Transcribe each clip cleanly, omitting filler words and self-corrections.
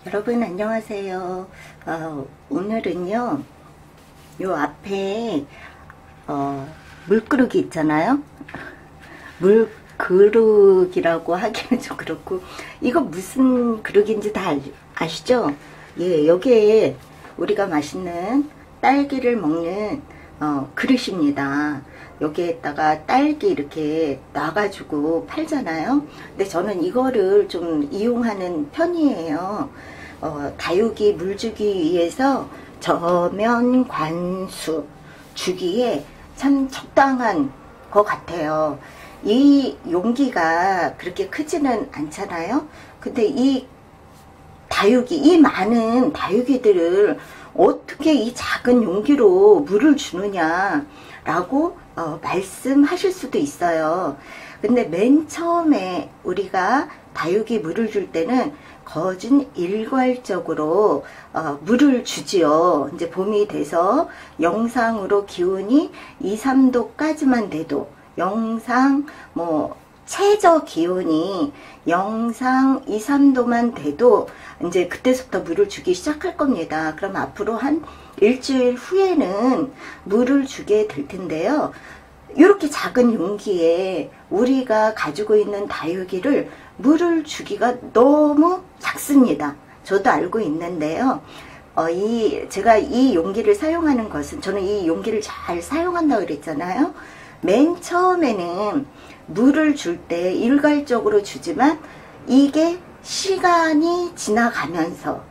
여러분 안녕하세요. 오늘은요 요 앞에 물그릇이 있잖아요. 물그릇이라고 하기는 좀 그렇고, 이거 무슨 그릇인지 다 아시죠? 예, 여기에 우리가 맛있는 딸기를 먹는 그릇입니다. 여기에다가 딸기 이렇게 놔가지고 팔잖아요. 근데 저는 이거를 좀 이용하는 편이에요. 다육이 물 주기 위해서 저면 관수 주기에 참 적당한 것 같아요. 이 용기가 그렇게 크지는 않잖아요. 근데 이 많은 다육이들을 어떻게 이 작은 용기로 물을 주느냐 라고 말씀하실 수도 있어요. 근데 맨 처음에 우리가 다육이 물을 줄 때는 거진 일괄적으로 물을 주지요. 이제 봄이 돼서 영상으로 기온이 2, 3도까지만 돼도, 영상 최저 기온이 영상 2, 3도만 돼도 이제 그때부터 물을 주기 시작할 겁니다. 그럼 앞으로 한 일주일 후에는 물을 주게 될 텐데요. 이렇게 작은 용기에 우리가 가지고 있는 다육이를 물을 주기가 너무 작습니다. 저도 알고 있는데요. 제가 이 용기를 사용하는 것은, 저는 이 용기를 잘 사용한다고 그랬잖아요. 맨 처음에는 물을 줄 때 일괄적으로 주지만, 이게 시간이 지나가면서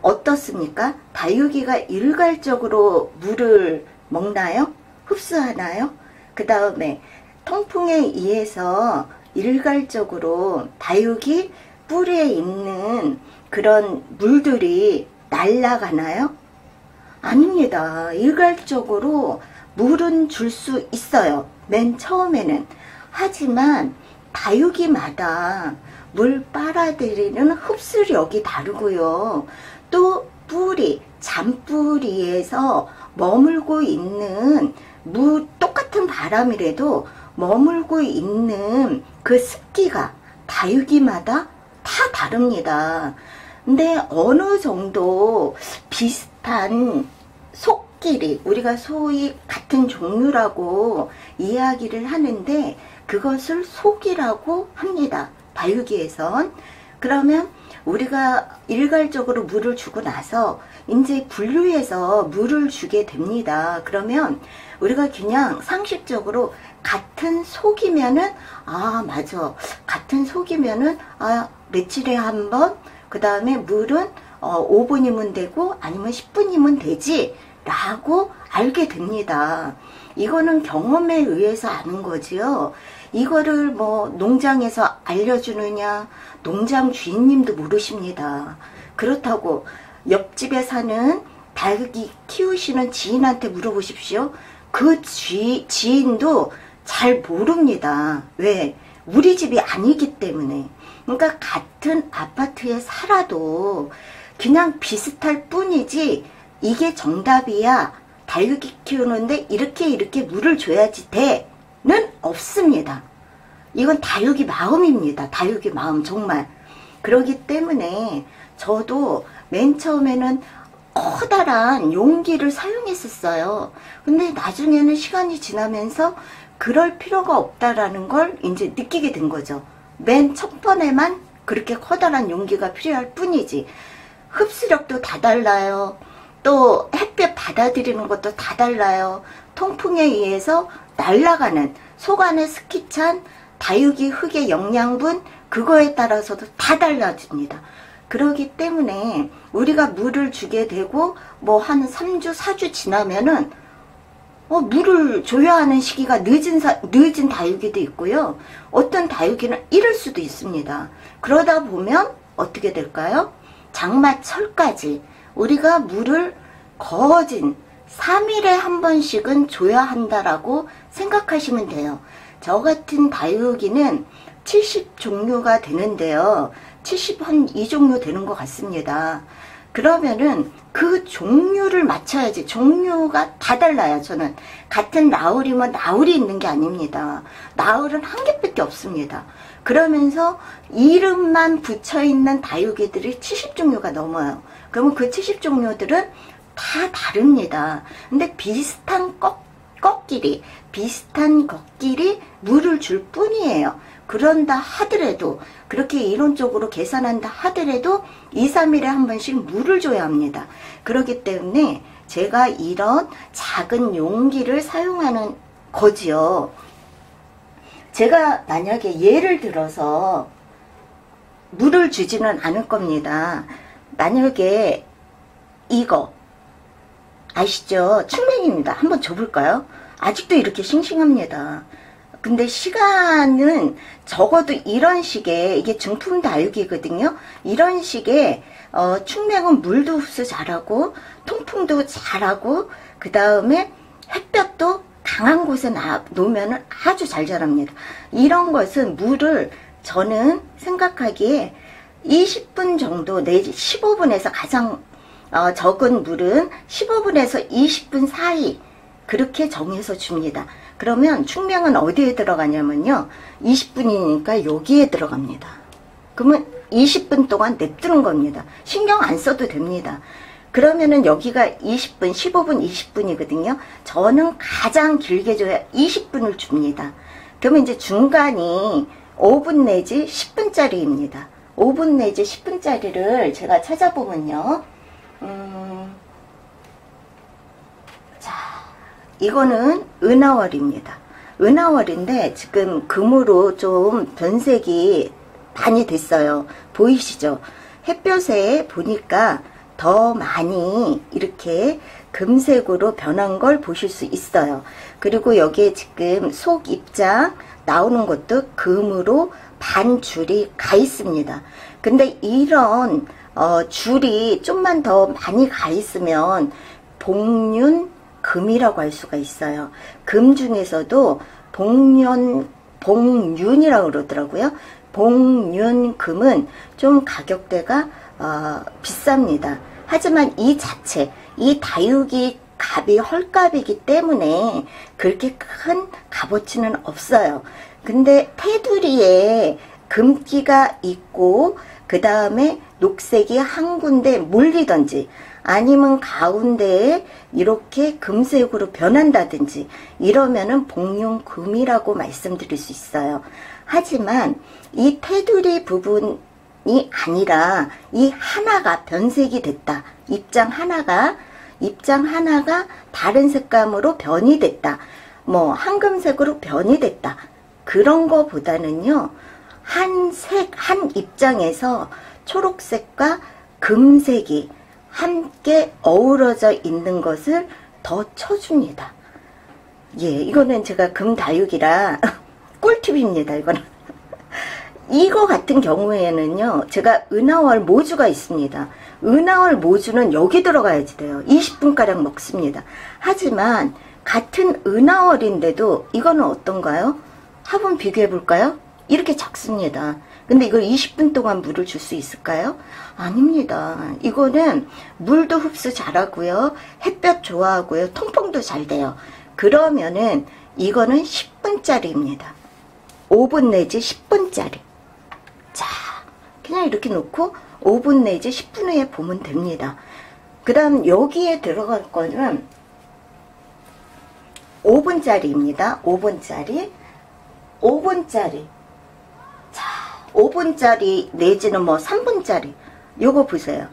어떻습니까? 다육이가 일괄적으로 물을 먹나요? 흡수하나요? 그 다음에 통풍에 의해서 일괄적으로 다육이 뿌리에 있는 그런 물들이 날아가나요? 아닙니다. 일괄적으로 물은 줄 수 있어요. 맨 처음에는. 하지만 다육이마다 물 빨아들이는 흡수력이 다르고요. 또 뿌리, 잔뿌리에서 머물고 있는 똑같은 바람이라도 머물고 있는 그 습기가 다육이마다 다 다릅니다. 근데 어느 정도 비슷한 속끼리, 우리가 소위 같은 종류라고 이야기를 하는데 그것을 속이라고 합니다. 다육이에선. 그러면 우리가 일괄적으로 물을 주고 나서 이제 분류해서 물을 주게 됩니다. 그러면 우리가 그냥 상식적으로 같은 속이면은, 맞아, 같은 속이면은 며칠에 한 번, 그 다음에 물은 5분이면 되고 아니면 10분이면 되지 라고 알게 됩니다. 이거는 경험에 의해서 아는 거지요. 이거를 농장에서 알려주느냐, 농장 주인님도 모르십니다. 그렇다고 옆집에 사는 다육이 키우시는 지인한테 물어보십시오. 그 지인도 잘 모릅니다. 왜? 우리 집이 아니기 때문에. 그러니까 같은 아파트에 살아도 그냥 비슷할 뿐이지, 이게 정답이야, 다육이 키우는데 이렇게 물을 줘야지 돼는 없습니다. 이건 다육이 마음입니다. 다육이 마음, 정말. 그러기 때문에 저도 맨 처음에는 커다란 용기를 사용했었어요. 근데 나중에는 시간이 지나면서 그럴 필요가 없다라는 걸 이제 느끼게 된 거죠. 맨 첫 번에만 그렇게 커다란 용기가 필요할 뿐이지, 흡수력도 다 달라요. 또 햇볕 받아들이는 것도 다 달라요. 통풍에 의해서 날아가는 속 안에 스키 찬 다육이 흙의 영양분, 그거에 따라서도 다 달라집니다. 그러기 때문에 우리가 물을 주게 되고 한 3주 4주 지나면은 물을 줘야 하는 시기가 늦은 다육이도 있고요. 어떤 다육이는 이럴 수도 있습니다. 그러다 보면 어떻게 될까요? 장마철까지 우리가 물을 거진 3일에 한 번씩은 줘야 한다라고 생각하시면 돼요. 저 같은 다육이는 70종류가 되는데요. 72종류 되는 것 같습니다. 그러면은 그 종류를 맞춰야지. 종류가 다 달라요. 저는 같은 나울이면 나울이 있는 게 아닙니다. 나울은 한 개밖에 없습니다. 그러면서 이름만 붙여있는 다육이들이 70종류가 넘어요. 그러면 그 70종류들은 다 다릅니다. 근데 비슷한 꺾끼리, 비슷한 겉끼리 물을 줄 뿐이에요. 그런다 하더라도, 그렇게 이론적으로 계산한다 하더라도 2, 3일에 한 번씩 물을 줘야 합니다. 그렇기 때문에 제가 이런 작은 용기를 사용하는 거지요. 제가 만약에 예를 들어서 물을 주지는 않을 겁니다. 만약에 이거 아시죠? 충맹입니다. 한번 줘볼까요? 아직도 이렇게 싱싱합니다. 근데 시간은 적어도 이런 식의, 이게 중품 다육이거든요. 이런 식의 충맹은 물도 흡수 잘하고 통풍도 잘하고 그 다음에 햇볕도 강한 곳에 놓으면 아주 잘 자랍니다. 이런 것은 물을 저는 생각하기에 20분 정도 내지 15분에서 가장 적은 물은 15분에서 20분 사이 그렇게 정해서 줍니다. 그러면 충맹은 어디에 들어가냐면요. 20분이니까 여기에 들어갑니다. 그러면 20분 동안 냅두는 겁니다. 신경 안 써도 됩니다. 그러면은 여기가 20분, 15분, 20분이거든요. 저는 가장 길게 줘야 20분을 줍니다. 그러면 이제 중간이 5분 내지 10분짜리입니다. 5분 내지 10분짜리를 제가 찾아보면요. 자, 이거는 은하월입니다. 은하월인데 지금 금으로 좀 변색이 많이 됐어요. 보이시죠? 햇볕에 보니까 더 많이 이렇게 금색으로 변한 걸 보실 수 있어요. 그리고 여기에 지금 속 입장 나오는 것도 금으로 반줄이 가 있습니다. 근데 이런 줄이 좀만 더 많이 가 있으면 복륜금이라고 할 수가 있어요. 금 중에서도 복륜이라고 그러더라고요. 복륜금은 좀 가격대가 비쌉니다. 하지만 이 자체, 이 다육이 값이 헐값이기 때문에 그렇게 큰 값어치는 없어요. 근데 테두리에 금기가 있고 그 다음에 녹색이 한 군데 몰리던지 아니면 가운데에 이렇게 금색으로 변한다든지 이러면은 복륜금이라고 말씀드릴 수 있어요. 하지만 이 테두리 부분이 아니라 이 하나가 변색이 됐다. 입장 하나가 다른 색감으로 변이 됐다. 뭐 황금색으로 변이 됐다. 그런 거보다는요. 한 입장에서 초록색과 금색이 함께 어우러져 있는 것을 더 쳐줍니다. 예, 이거는 제가 금다육이라 꿀팁입니다. 이거는. 이거 같은 경우에는요. 제가 은하월 모주가 있습니다. 은하월 모주는 여기 들어가야지 돼요. 20분가량 먹습니다. 하지만 같은 은하월인데도 이거는 어떤가요? 한번 비교해 볼까요? 이렇게 작습니다. 근데 이걸 20분 동안 물을 줄 수 있을까요? 아닙니다. 이거는 물도 흡수 잘하고요. 햇볕 좋아하고요. 통풍도 잘 돼요. 그러면은 이거는 10분짜리입니다. 5분 내지 10분짜리. 자, 그냥 이렇게 놓고 5분 내지 10분 후에 보면 됩니다. 그 다음 여기에 들어갈 거는 5분짜리입니다. 5분짜리. 자, 5분짜리 내지는 뭐 3분짜리. 요거 보세요.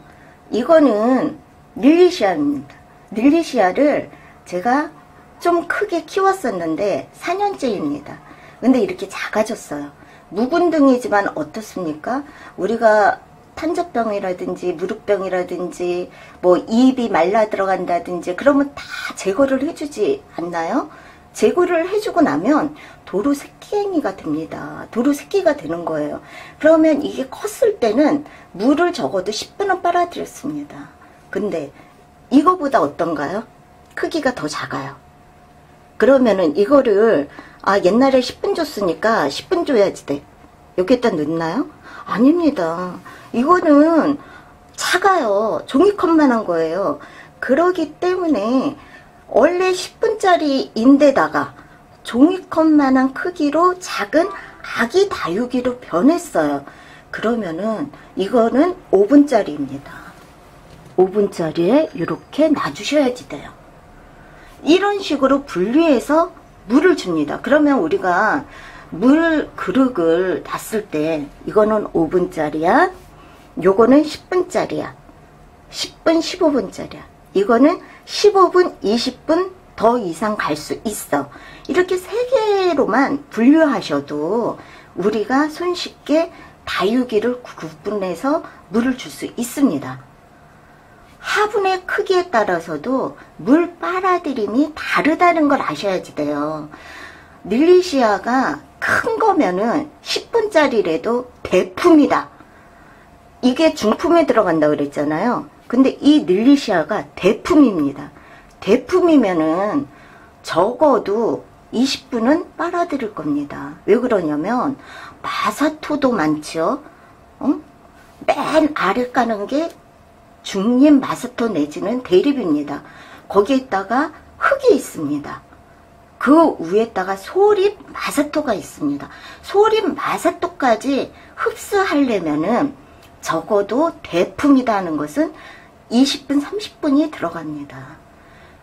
이거는 릴리시아입니다. 릴리시아를 제가 좀 크게 키웠었는데 4년째입니다. 근데 이렇게 작아졌어요. 묵은둥이지만 어떻습니까? 우리가 탄저병이라든지 무릎병이라든지 뭐 입이 말라 들어간다든지 그러면 다 제거를 해주지 않나요? 제거를 해주고 나면 도로 새끼행이가 됩니다. 도로 새끼가 되는 거예요. 그러면 이게 컸을 때는 물을 적어도 10분은 빨아들였습니다. 근데 이거보다 어떤가요? 크기가 더 작아요. 그러면은 이거를 옛날에 10분 줬으니까 10분 줘야지 돼. 여기에다 넣나요? 아닙니다. 이거는 작아요. 종이컵만한 거예요. 그러기 때문에 원래 10분짜리인데다가 종이컵만한 크기로 작은 아기 다육이로 변했어요. 그러면은 이거는 5분짜리입니다. 5분짜리에 이렇게 놔주셔야지 돼요. 이런 식으로 분리해서 물을 줍니다. 그러면 우리가 물 그릇을 놨을 때 이거는 5분짜리야. 요거는 10분짜리야. 10분, 15분짜리야. 이거는 15분, 20분 더 이상 갈 수 있어. 이렇게 3개로만 분류하셔도 우리가 손쉽게 다육이를 구분해서 물을 줄 수 있습니다. 화분의 크기에 따라서도 물 빨아들임이 다르다는 걸 아셔야지 돼요. 릴리시아가 큰 거면은 10분짜리라도 대품이다. 이게 중품에 들어간다 그랬잖아요. 근데 이 릴리시아가 대품입니다. 대품이면은 적어도 20분은 빨아들일 겁니다. 왜 그러냐면 마사토도 많죠. 맨 아래 까는 게 중립 마사토 내지는 대립입니다. 거기에다가 흙이 있습니다. 그 위에다가 소립 마사토가 있습니다. 소립 마사토까지 흡수하려면은 적어도 대품이라는 것은 20분, 30분이 들어갑니다.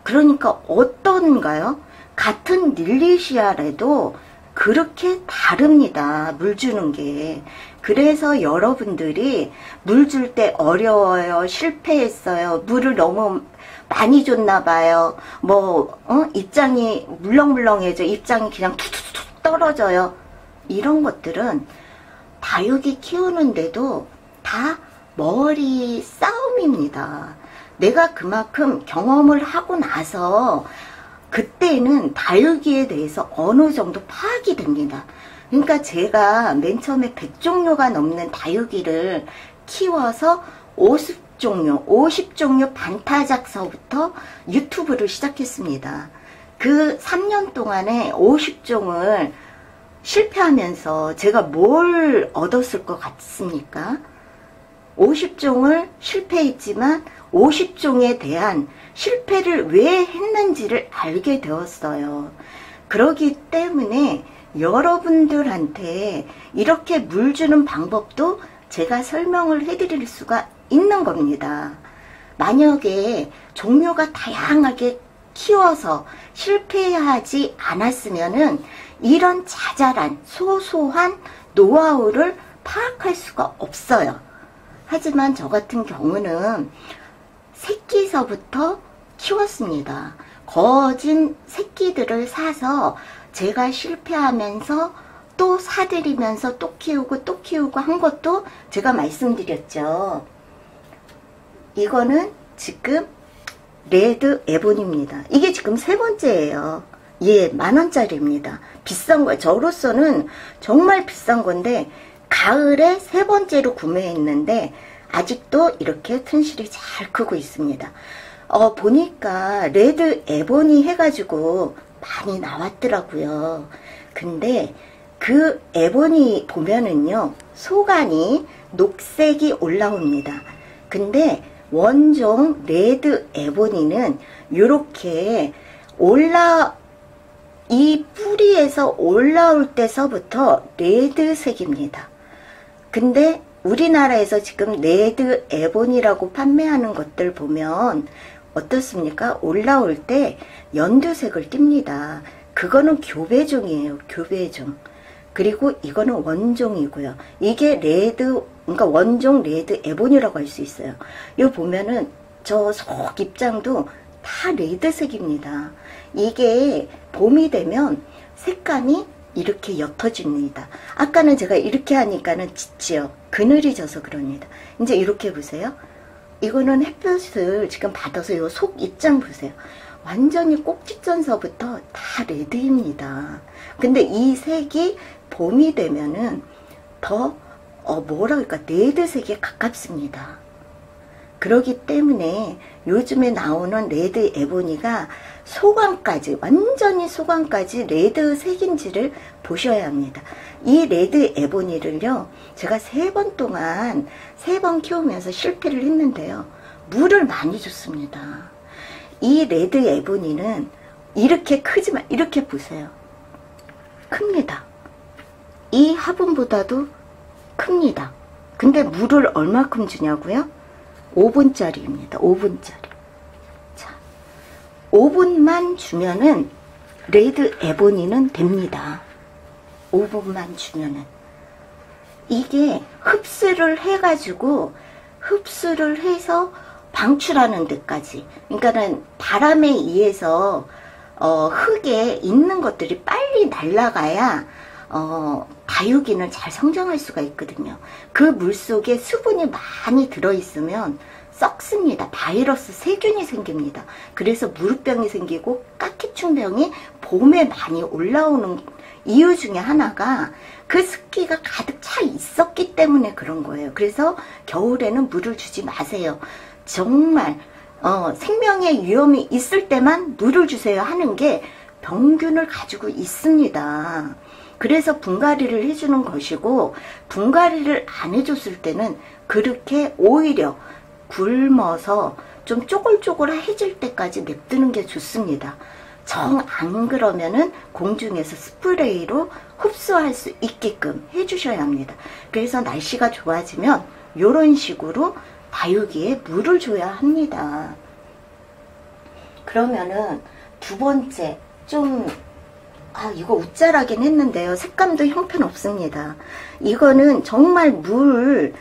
그러니까 어떤가요? 같은 릴리시아라도 그렇게 다릅니다. 물 주는 게. 그래서 여러분들이 물 줄 때 어려워요. 실패했어요. 물을 너무 많이 줬나 봐요. 입장이 물렁물렁해져. 입장이 그냥 툭툭툭 떨어져요. 이런 것들은 다육이 키우는데도 다 머리 싸움입니다. 내가 그만큼 경험을 하고 나서 그때는 다육이에 대해서 어느 정도 파악이 됩니다. 그러니까 제가 맨 처음에 100종류가 넘는 다육이를 키워서 50종류 반타작서부터 유튜브를 시작했습니다. 그 3년 동안에 50종을 실패하면서 제가 뭘 얻었을 것 같습니까? 50종을 실패했지만 50종에 대한 실패를 왜 했는지를 알게 되었어요. 그러기 때문에 여러분들한테 이렇게 물 주는 방법도 제가 설명을 해드릴 수가 있는 겁니다. 만약에 종류가 다양하게 키워서 실패하지 않았으면은 이런 자잘한 소소한 노하우를 파악할 수가 없어요. 하지만 저 같은 경우는 새끼서부터 키웠습니다. 거진 새끼들을 사서 제가 실패하면서 또 사들이면서 또 키우고 한 것도 제가 말씀드렸죠. 이거는 지금 레드 에본입니다. 이게 지금 3번째예요. 예, 10,000원짜리입니다. 비싼 거예요. 저로서는 정말 비싼 건데 가을에 3번째로 구매했는데 아직도 이렇게 튼실히 잘 크고 있습니다. 보니까 레드 에본이 해가지고 많이 나왔더라고요. 근데 그 에본이 보면은요, 속안이 녹색이 올라옵니다. 근데 원종 레드 에보니는 이렇게 이 뿌리에서 올라올 때서부터 레드색입니다. 근데 우리나라에서 지금 레드 에본이라고 판매하는 것들 보면 어떻습니까? 올라올 때 연두색을 띄입니다. 그거는 교배종이에요. 교배종. 그리고 이거는 원종이고요. 이게 그러니까 원종 레드 에본이라고 할 수 있어요. 이거 보면은 저 속 입장도 다 레드색입니다. 이게 봄이 되면 색감이 이렇게 옅어집니다. 아까는 제가 이렇게 하니까는 짙지요. 그늘이 져서 그럽니다. 이제 이렇게 보세요. 이거는 햇볕을 지금 받아서 요 속 입장 보세요. 완전히 꼭지점서부터 다 레드입니다. 근데 이 색이 봄이 되면은 더 뭐랄까 레드색에 가깝습니다. 그렇기 때문에 요즘에 나오는 레드 에보니가 소관까지 완전히 소관까지 레드색인지를 보셔야 합니다. 이 레드 에보니를요 제가 3번 동안 3번 키우면서 실패를 했는데요, 물을 많이 줬습니다. 이 레드 에보니는 이렇게 크지만 이렇게 보세요. 큽니다. 이 화분보다도 큽니다. 근데 물을 얼마큼 주냐고요? 5분짜리입니다. 5분짜리. 자, 5분만 주면은 레드 에보니는 됩니다. 5분만 주면은. 이게 흡수를 해가지고, 흡수를 해서 방출하는 데까지. 그러니까는 바람에 의해서, 흙에 있는 것들이 빨리 날아가야, 다육이는 잘 성장할 수가 있거든요. 그 물 속에 수분이 많이 들어있으면 썩습니다. 바이러스 세균이 생깁니다. 그래서 무릎병이 생기고 까기충병이 봄에 많이 올라오는 이유 중에 하나가 그 습기가 가득 차 있었기 때문에 그런 거예요. 그래서 겨울에는 물을 주지 마세요. 정말 생명의 위험이 있을 때만 물을 주세요 하는 게 병균을 가지고 있습니다. 그래서 분갈이를 해주는 것이고, 분갈이를 안 해줬을 때는 그렇게 오히려 굶어서 좀 쪼글쪼글해질 때까지 냅두는 게 좋습니다. 정 안 그러면은 공중에서 스프레이로 흡수할 수 있게끔 해주셔야 합니다. 그래서 날씨가 좋아지면 이런 식으로 다육이에 물을 줘야 합니다. 그러면은 두 번째, 이거 웃자라긴 했는데요. 색감도 형편없습니다. 이거는 정말 물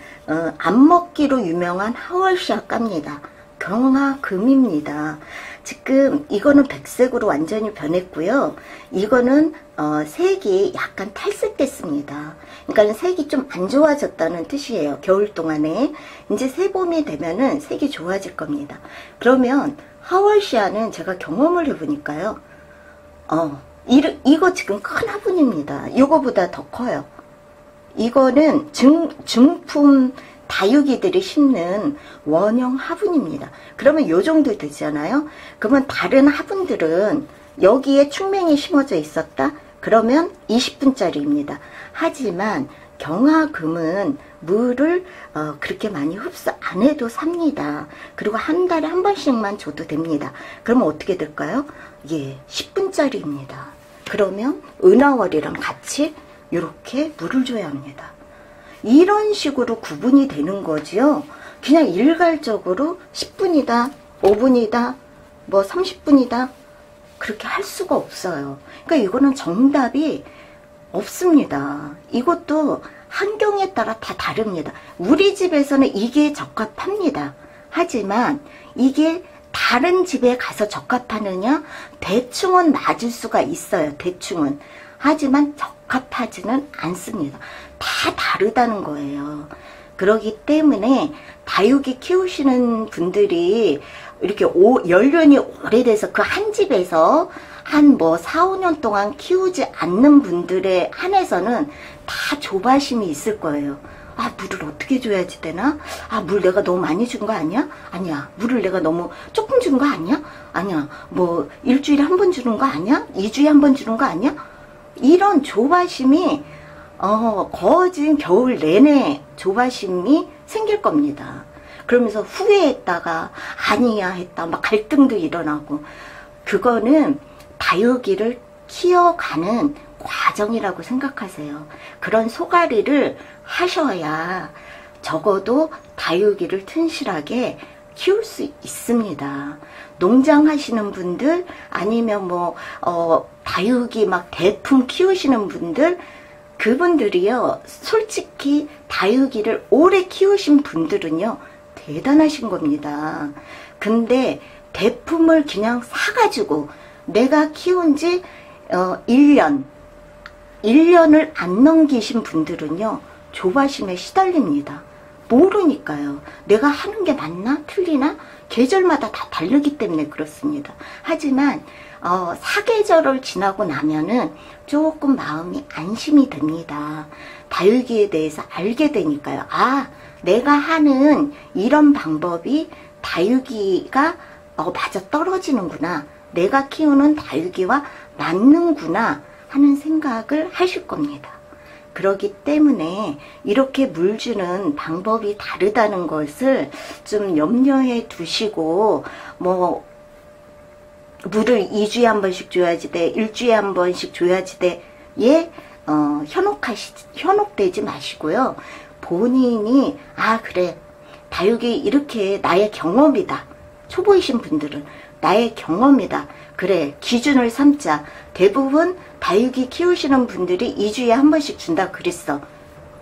안 먹기로 유명한 하월시아 깝니다. 경화금입니다. 지금 이거는 백색으로 완전히 변했고요. 이거는 색이 약간 탈색됐습니다. 그러니까 색이 좀 안 좋아졌다는 뜻이에요. 겨울 동안에. 이제 새봄이 되면은 색이 좋아질 겁니다. 그러면 하월시아는 제가 경험을 해보니까요. 이거 지금 큰 화분입니다. 이거보다 더 커요. 이거는 중품 다육이들이 심는 원형 화분입니다. 그러면 요 정도 되잖아요. 그러면 다른 화분들은 여기에 충맹이 심어져 있었다? 그러면 20분짜리입니다. 하지만 경화금은 물을 그렇게 많이 흡수 안 해도 삽니다. 그리고 한 달에 한 번씩만 줘도 됩니다. 그러면 어떻게 될까요? 예, 10분짜리입니다. 그러면 은하월이랑 같이 이렇게 물을 줘야 합니다. 이런 식으로 구분이 되는 거지요. 그냥 일괄적으로 10분이다, 5분이다, 뭐 30분이다 그렇게 할 수가 없어요. 그러니까 이거는 정답이 없습니다. 이것도 환경에 따라 다 다릅니다. 우리 집에서는 이게 적합합니다. 하지만 이게 다른 집에 가서 적합하느냐? 대충은 맞을 수가 있어요. 대충은. 하지만 적합하지는 않습니다. 다 다르다는 거예요. 그렇기 때문에 다육이 키우시는 분들이 이렇게 연륜이 오래돼서 그 한 집에서 한 4, 5년 동안 키우지 않는 분들에 한해서는 다 조바심이 있을 거예요. 물을 어떻게 줘야지 되나? 물 내가 너무 많이 준 거 아니야? 아니야. 물을 내가 너무 조금 준 거 아니야? 아니야. 일주일에 한 번 주는 거 아니야? 2주에 한 번 주는 거 아니야? 이런 조바심이 거진 겨울 내내 조바심이 생길 겁니다. 그러면서 후회했다가 아니야 했다 막 갈등도 일어나고, 그거는 다육이를 키워가는 과정이라고 생각하세요. 그런 소가리를 하셔야 적어도 다육이를 튼실하게 키울 수 있습니다. 농장 하시는 분들, 아니면 다육이 막 대품 키우시는 분들, 그분들이요, 솔직히 다육이를 오래 키우신 분들은요, 대단하신 겁니다. 근데 대품을 그냥 사가지고 내가 키운 지 1년을 안 넘기신 분들은요, 조바심에 시달립니다. 모르니까요. 내가 하는 게 맞나? 틀리나? 계절마다 다 다르기 때문에 그렇습니다. 하지만 사계절을 지나고 나면은 조금 마음이 안심이 됩니다. 다육이에 대해서 알게 되니까요. 내가 하는 이런 방법이 다육이가 맞아 떨어지는구나. 내가 키우는 다육이와 맞는구나 하는 생각을 하실 겁니다. 그렇기 때문에 이렇게 물 주는 방법이 다르다는 것을 좀 염려해 두시고, 물을 2주에 한 번씩 줘야지 돼, 1주에 한 번씩 줘야지 돼, 현혹되지 마시고요. 본인이 그래, 다육이 이렇게 나의 경험이다. 초보이신 분들은 나의 경험이다. 그래, 기준을 삼자. 대부분 다육이 키우시는 분들이 2주에 한 번씩 준다 그랬어.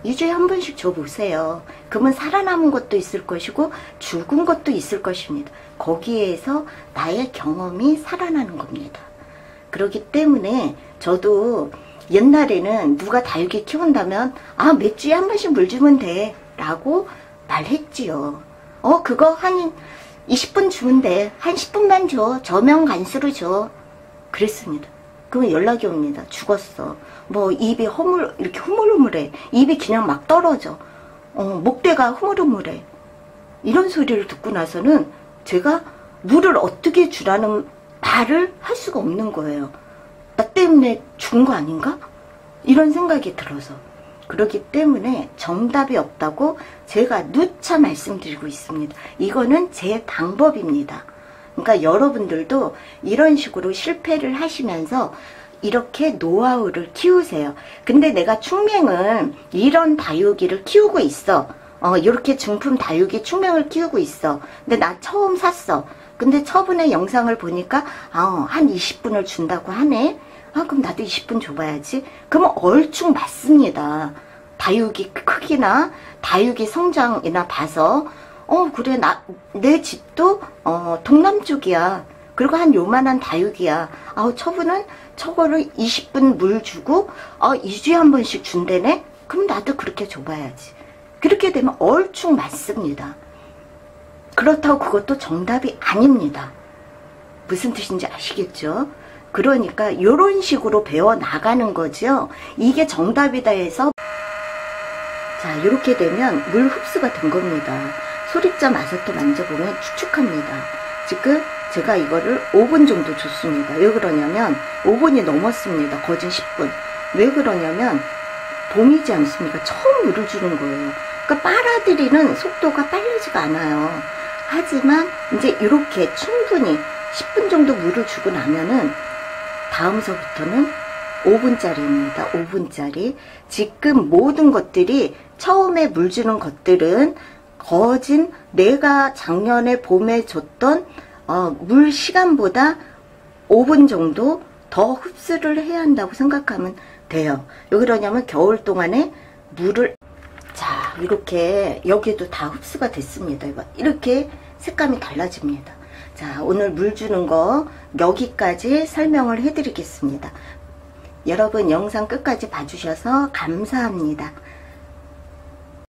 2주에 한 번씩 줘보세요. 그러면 살아남은 것도 있을 것이고 죽은 것도 있을 것입니다. 거기에서 나의 경험이 살아나는 겁니다. 그렇기 때문에 저도 옛날에는 누가 다육이 키운다면 몇 주에 한 번씩 물 주면 돼 라고 말했지요. 그거 한 20분 주면 돼. 한 10분만 줘. 저명 간수로 줘. 그랬습니다. 그러면 연락이 옵니다. 죽었어. 뭐 입이 이렇게 흐물흐물해. 입이 그냥 막 떨어져. 목대가 흐물흐물해. 이런 소리를 듣고 나서는 제가 물을 어떻게 주라는 말을 할 수가 없는 거예요. 나 때문에 죽은 거 아닌가? 이런 생각이 들어서. 그렇기 때문에 정답이 없다고 제가 누차 말씀드리고 있습니다. 이거는 제 방법입니다. 그러니까 여러분들도 이런 식으로 실패를 하시면서 이렇게 노하우를 키우세요. 근데 내가 충맹을 이런 다육이를 키우고 있어. 이렇게 중품 다육이 충맹을 키우고 있어. 근데 나 처음 샀어. 근데 처분의 영상을 보니까 한 20분을 준다고 하네. 그럼 나도 20분 줘봐야지. 그러면 얼추 맞습니다. 다육이 크기나 다육이 성장이나 봐서 그래, 내 집도 동남쪽이야. 그리고 한 요만한 다육이야. 처분은 저거를 20분 물 주고 2주에 한 번씩 준대네. 그럼 나도 그렇게 줘봐야지. 그렇게 되면 얼추 맞습니다. 그렇다고 그것도 정답이 아닙니다. 무슨 뜻인지 아시겠죠? 그러니까 이런 식으로 배워나가는 거죠. 이게 정답이다 해서 자, 이렇게 되면 물 흡수가 된 겁니다. 소립자 마사토 만져보면 축축합니다. 지금 제가 이거를 5분 정도 줬습니다. 왜 그러냐면 5분이 넘었습니다. 거진 10분. 왜 그러냐면 봄이지 않습니까? 처음 물을 주는 거예요. 그러니까 빨아들이는 속도가 빠르지가 않아요. 하지만 이제 이렇게 충분히 10분 정도 물을 주고 나면은 다음서부터는 5분짜리입니다. 5분짜리. 지금 모든 것들이 처음에 물 주는 것들은 거진 내가 작년에 봄에 줬던 물 시간보다 5분 정도 더 흡수를 해야 한다고 생각하면 돼요. 왜 그러냐면 겨울 동안에 물을 자, 이렇게 여기도 다 흡수가 됐습니다. 이렇게 색감이 달라집니다. 자, 오늘 물 주는 거 여기까지 설명을 해드리겠습니다. 여러분 영상 끝까지 봐주셔서 감사합니다.